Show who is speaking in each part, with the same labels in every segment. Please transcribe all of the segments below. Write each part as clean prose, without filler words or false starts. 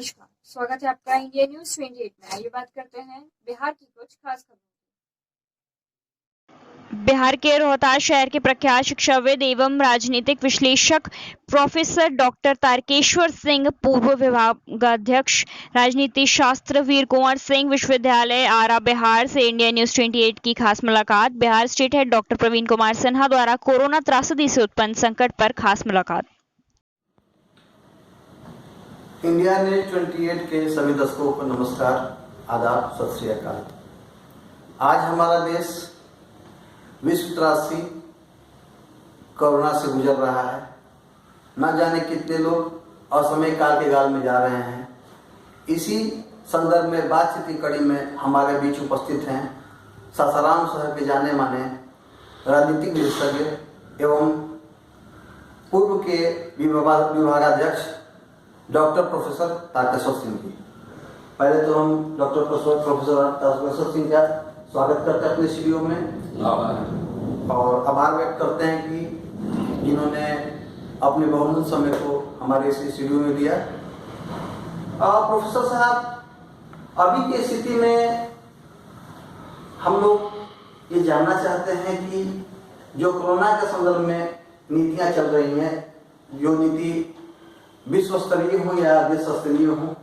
Speaker 1: नमस्कार, स्वागत है आपका इंडिया न्यूज 28 में। आइए बात करते हैं बिहार की कुछ खास खबरों।
Speaker 2: बिहार के रोहतास शहर के प्रख्यात शिक्षाविद एवं राजनीतिक विश्लेषक प्रोफेसर डॉक्टर तारकेश्वर सिंह, पूर्व विभागाध्यक्ष राजनीति शास्त्र वीर कुंवर सिंह विश्वविद्यालय आरा बिहार से इंडिया न्यूज 28 की खास मुलाकात। Bihar state head doctor Praveen Kumar Sinha द्वारा कोरोना त्रासदी से उत्पन्न संकट पर खास मुलाकात।
Speaker 3: इंडिया न्यूज 28 के सभी दर्शकों को नमस्कार, आदाब, सत श्री अकाल। आज हमारा देश विश्व त्रासदी कोरोना से गुजर रहा है। न जाने कितने लोग असमय काल के गाल में जा रहे हैं। इसी संदर्भ में बातचीत की कड़ी में हमारे बीच उपस्थित हैं सासाराम शहर के जाने माने राजनीतिक विशेषज्ञ एवं पूर्व के विभागाध्यक्ष डॉक्टर प्रोफेसर तारकेश्वर सिंह जी। पहले तो हम डॉक्टर प्रोफेसर तारकेश्वर सिंह का स्वागत करते हैं अपने स्टूडियो में और आभार व्यक्त करते हैं कि जिन्होंने अपने बहुमूल्य समय को हमारे इस स्टूडियो में दिया। प्रोफेसर साहब, अभी की स्थिति में हम लोग ये जानना चाहते हैं कि जो कोरोना के संदर्भ में नीतियां चल रही हैं, जो नीति विश्व स्तरीय हो या देश स्तरीय हो,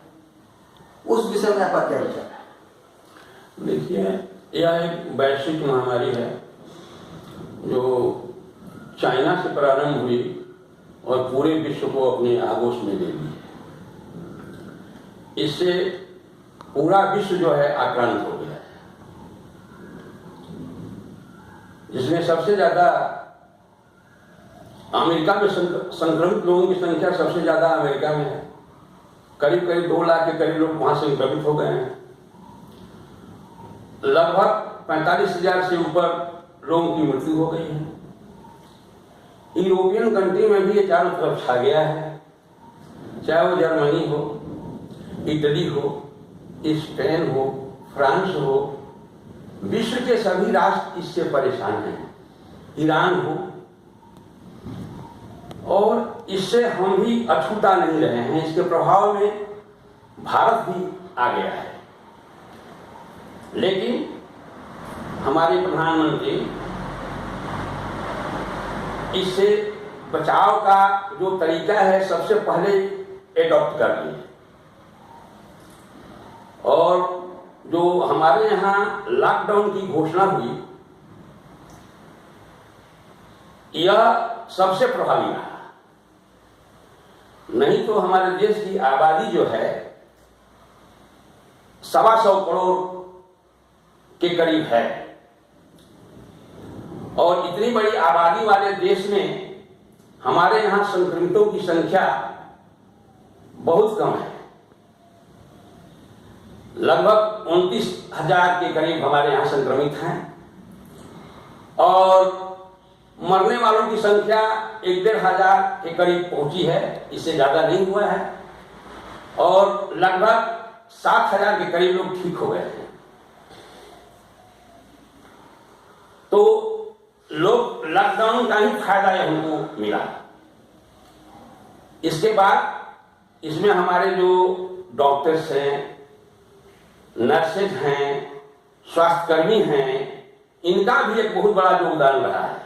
Speaker 3: उस विषय में आपका क्या विचार है?
Speaker 4: देखिए, यह एक वैश्विक महामारी है जो चाइना से प्रारंभ हुई और पूरे विश्व को अपने आगोश में ले ली है। इससे पूरा विश्व जो है आक्रांत हो गया है, जिसमें सबसे ज्यादा अमेरिका में संक्रमित लोगों की संख्या सबसे ज्यादा अमेरिका में है। करीब 2 लाख के करीब लोग वहां संक्रमित हो गए हैं। लगभग 45,000 से ऊपर लोगों की मृत्यु हो गई है। यूरोपियन कंट्री में भी ये चारों तरफ छा गया है, चाहे वो जर्मनी हो, इटली हो, स्पेन हो, फ्रांस हो, विश्व के सभी राष्ट्र इससे परेशान हैं। ईरान हो, और इससे हम भी अछूता नहीं रहे हैं। इसके प्रभाव में भारत भी आ गया है। लेकिन हमारे प्रधानमंत्री इससे बचाव का जो तरीका है सबसे पहले एडॉप्ट कर लिए, और जो हमारे यहाँ लॉकडाउन की घोषणा हुई, यह सबसे प्रभावी रहा। नहीं तो हमारे देश की आबादी जो है 125 करोड़ के करीब है, और इतनी बड़ी आबादी वाले देश में हमारे यहां संक्रमितों की संख्या बहुत कम है। लगभग 29,000 के करीब हमारे यहां संक्रमित हैं, और मरने वालों की संख्या 1,500 के करीब पहुंची है। इससे ज्यादा नहीं हुआ है, और लगभग 7,000 के करीब लोग ठीक हो गए हैं। तो लोग लॉकडाउन का ही फायदा हमको मिला। इसके बाद इसमें हमारे जो डॉक्टर्स हैं, नर्सेज हैं, स्वास्थ्यकर्मी हैं, इनका भी एक बहुत बड़ा योगदान रहा है,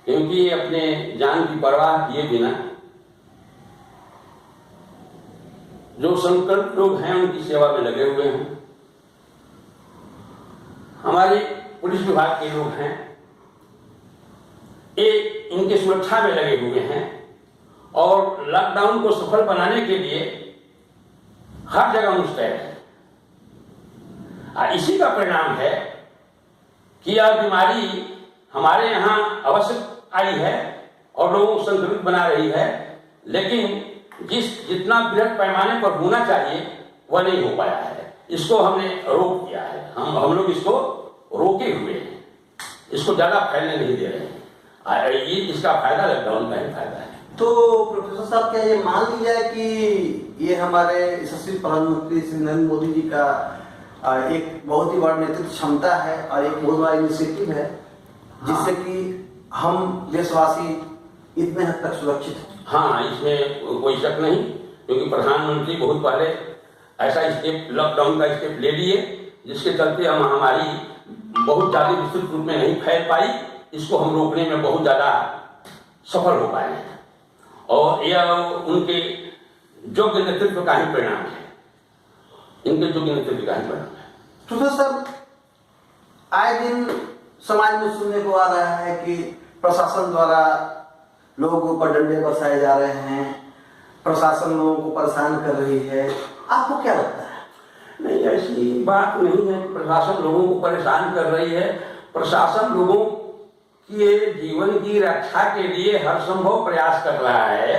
Speaker 4: क्योंकि ये अपने जान की परवाह किए बिना जो संक्रमित लोग हैं उनकी सेवा में लगे हुए हैं। हमारे पुलिस विभाग के लोग हैं, ये इनके सुरक्षा में लगे हुए हैं, और लॉकडाउन को सफल बनाने के लिए हर जगह मुस्तैद है। इसी का परिणाम है कि यह बीमारी हमारे यहाँ अवश्य आई है और लोगों को संक्रमित बना रही है, लेकिन जितना बृहद पैमाने पर होना चाहिए वह नहीं हो पाया है। इसको हमने रोक दिया है। हम लोग इसको रोके हुए हैं, इसको ज्यादा फैलने नहीं दे रहे हैं। ये इसका फायदा लॉकडाउन का ही फायदा है।
Speaker 3: तो प्रोफेसर साहब, क्या ये मान लिया जाए कि ये हमारे यशस्वी प्रधानमंत्री श्री नरेंद्र मोदी जी का एक बहुत ही बड़ा नेतृत्व क्षमता है और एक बहुत बड़ा इनिशिएटिव है, जिससे कि हम देशवासी इतने हद तक सुरक्षित है?
Speaker 4: हाँ, इसमें कोई शक नहीं, क्योंकि प्रधानमंत्री बहुत पहले ऐसा स्टेप, लॉकडाउन का स्टेप ले लिए, जिसके चलते हम महामारी बहुत ज्यादा विस्तृत रूप में नहीं फैल पाई। इसको हम रोकने में बहुत ज्यादा सफल हो पाए हैं, और यह उनके योग्य नेतृत्व का ही परिणाम है। इनके योग्य नेतृत्व का ही परिणाम है।
Speaker 3: तो सर, आए दिन समाज में सुनने को आ रहा है कि प्रशासन द्वारा लोगों पर डंडे बरसाए जा रहे हैं, प्रशासन लोगों को परेशान कर रही है, आपको क्या लगता है?
Speaker 4: नहीं, ऐसी बात नहीं है कि प्रशासन लोगों को परेशान कर रही है। प्रशासन लोगों के जीवन की रक्षा के लिए हर संभव प्रयास कर रहा है।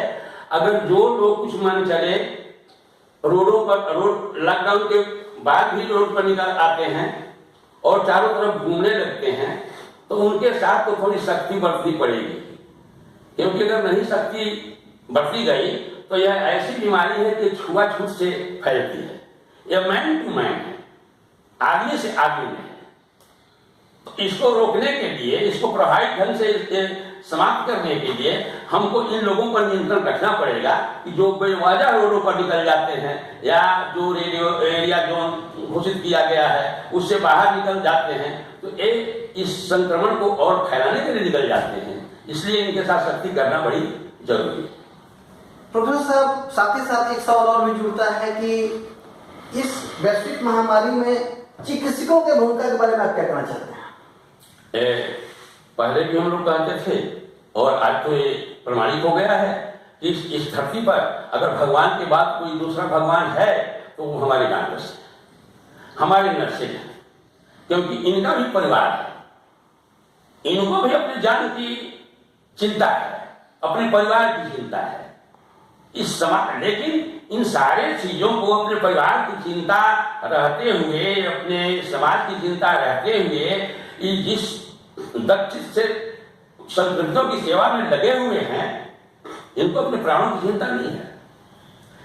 Speaker 4: अगर जो लोग कुछ मन चले रोडों पर, रोड लॉकडाउन के बाद भी रोड पर निकल आते हैं और चारों तरफ घूमने लगते हैं, तो उनके साथ तो थोड़ी सख्ती बरतनी पड़ेगी, क्योंकि अगर नहीं सख्ती बरती गई तो यह ऐसी बीमारी है कि छुआछूत से फैलती है। यह मैन टू मैन है, आदमी से आदमी में है। तो इसको रोकने के लिए, इसको प्रभावित ढंग से समाप्त करने के लिए हमको इन लोगों पर नियंत्रण रखना पड़ेगा कि जो बेवजह रोडों पर निकल जाते हैं या जो रेडियो एरिया जोन घोषित किया गया है उससे बाहर निकल जाते हैं, तो ये इस संक्रमण को और फैलाने के लिए निकल जाते हैं। इसलिए इनके साथ सख्ती करना बड़ी जरूरी है।
Speaker 3: प्रोफेसर साहब, साथ ही साथ एक सवाल और भी जुड़ता है कि इस वैश्विक महामारी में चिकित्सकों के भूमिका के बारे में आप क्या कहना चाहते हैं?
Speaker 4: पहले भी हम लोग कहते थे और आज तो ये प्रमाणित हो गया है कि इस धरती पर अगर भगवान के बाद कोई दूसरा भगवान है तो वो हमारे डॉक्टर्स हैं, हमारे नर्सेज हैं, क्योंकि इनका भी परिवार है, इनको भी अपने जान की चिंता है, अपने परिवार की चिंता है इस समाज। लेकिन इन सारे चीजों को अपने परिवार की चिंता रहते हुए, अपने समाज की चिंता रहते हुए जिस दक्षिण से संतों की सेवा में लगे हुए हैं, इनको अपने प्राणों की चिंता नहीं है,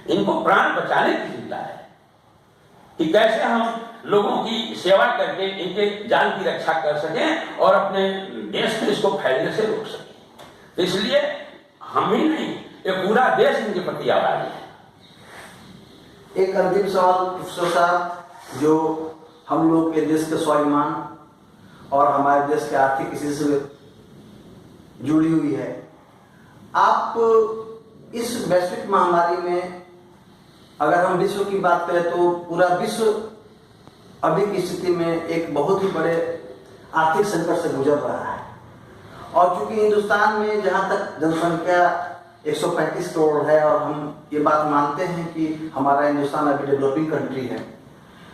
Speaker 4: इनको प्राण बचाने की चिंता है कि कैसे हम लोगों की सेवा करके इनके जान की रक्षा कर सकें और अपने देश में इसको फैलने से रोक सकें। इसलिए हम ही नहीं, ये पूरा देश इनके प्रति आभारी है।
Speaker 3: एक अंतिम सवाल प्रोफेसर साहब, जो हम लोग के देश के स्वाभिमान और हमारे देश के आर्थिक स्थिति से जुड़ी हुई है, आप इस वैश्विक महामारी में अगर हम विश्व की बात करें तो पूरा विश्व अभी की स्थिति में एक बहुत ही बड़े आर्थिक संकट से गुजर रहा है, और चूंकि हिंदुस्तान में जहां तक जनसंख्या 135 करोड़ है और हम ये बात मानते हैं कि हमारा हिंदुस्तान अभी डेवलपिंग कंट्री है,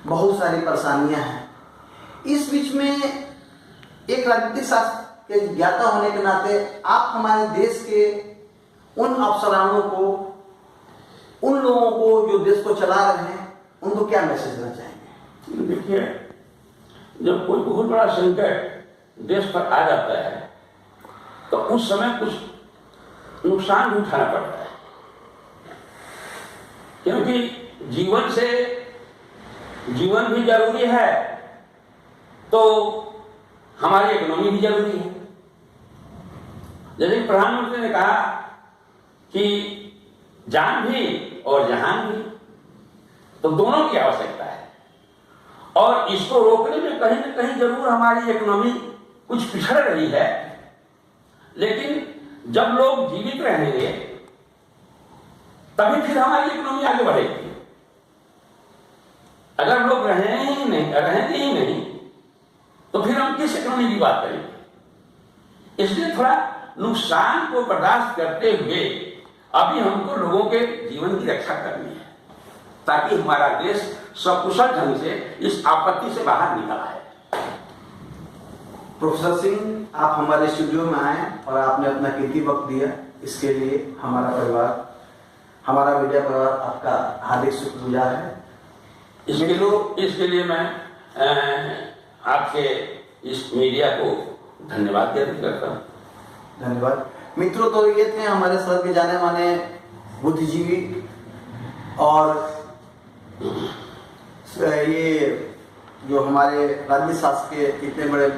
Speaker 3: बहुत सारी परेशानियां हैं। इस बीच में एक राजनीतिक शास्त्र के ज्ञाता होने के नाते आप हमारे देश के उन अफसरानों को, उन लोगों को जो देश को चला रहे हैं, उनको क्या मैसेज देना चाहेंगे?
Speaker 4: देखिए, जब कोई बहुत बड़ा संकट देश पर आ जाता है तो उस समय कुछ नुकसान भी उठाना पड़ता है, क्योंकि जीवन भी जरूरी है, तो हमारी इकोनॉमी भी जरूरी है। जैसे प्रधानमंत्री ने कहा कि जान भी और जहान भी, तो दोनों की आवश्यकता है, और इसको रोकने में कहीं न कहीं जरूर हमारी इकोनॉमी कुछ पिछड़ रही है। लेकिन जब लोग जीवित रहेंगे तभी फिर हमारी इकोनॉमी आगे बढ़ेगी। अगर लोग रहेंगे ही नहीं तो फिर हम किस इकोनॉमी की बात करेंगे? इसलिए थोड़ा नुकसान को बर्दाश्त करते हुए अभी हमको लोगों के जीवन की रक्षा करनी है, ताकि हमारा देश सकुशल ढंग से इस आपत्ति से बाहर निकल आए।
Speaker 3: प्रोफेसर सिंह, आप हमारे स्टूडियो में आए और आपने अपना कीमती वक्त दिया, इसके लिए हमारा परिवार, हमारा मीडिया परिवार आपका हार्दिक शुक्रगुजार है।
Speaker 4: इसके लिए मैं आपके इस मीडिया को धन्यवाद व्यक्त करता हूँ।
Speaker 3: धन्यवाद। मित्रों, तो ये थे हमारे शहर के जाने माने बुद्धिजीवी और ये जो हमारे राज्य शासन के इतने बड़े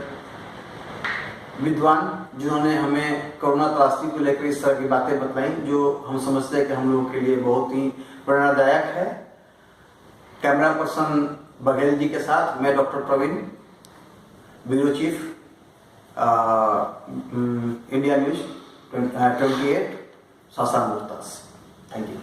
Speaker 3: विद्वान जिन्होंने हमें कोरोना त्रासदी को लेकर इस तरह की बातें बतलाई जो हम समझते हैं कि हम लोगों के लिए बहुत ही प्रेरणादायक है। कैमरा पर्सन बघेल जी के साथ मैं doctor Praveen, bureau chief, India news 28, Sasaram Rohtas. Thank you.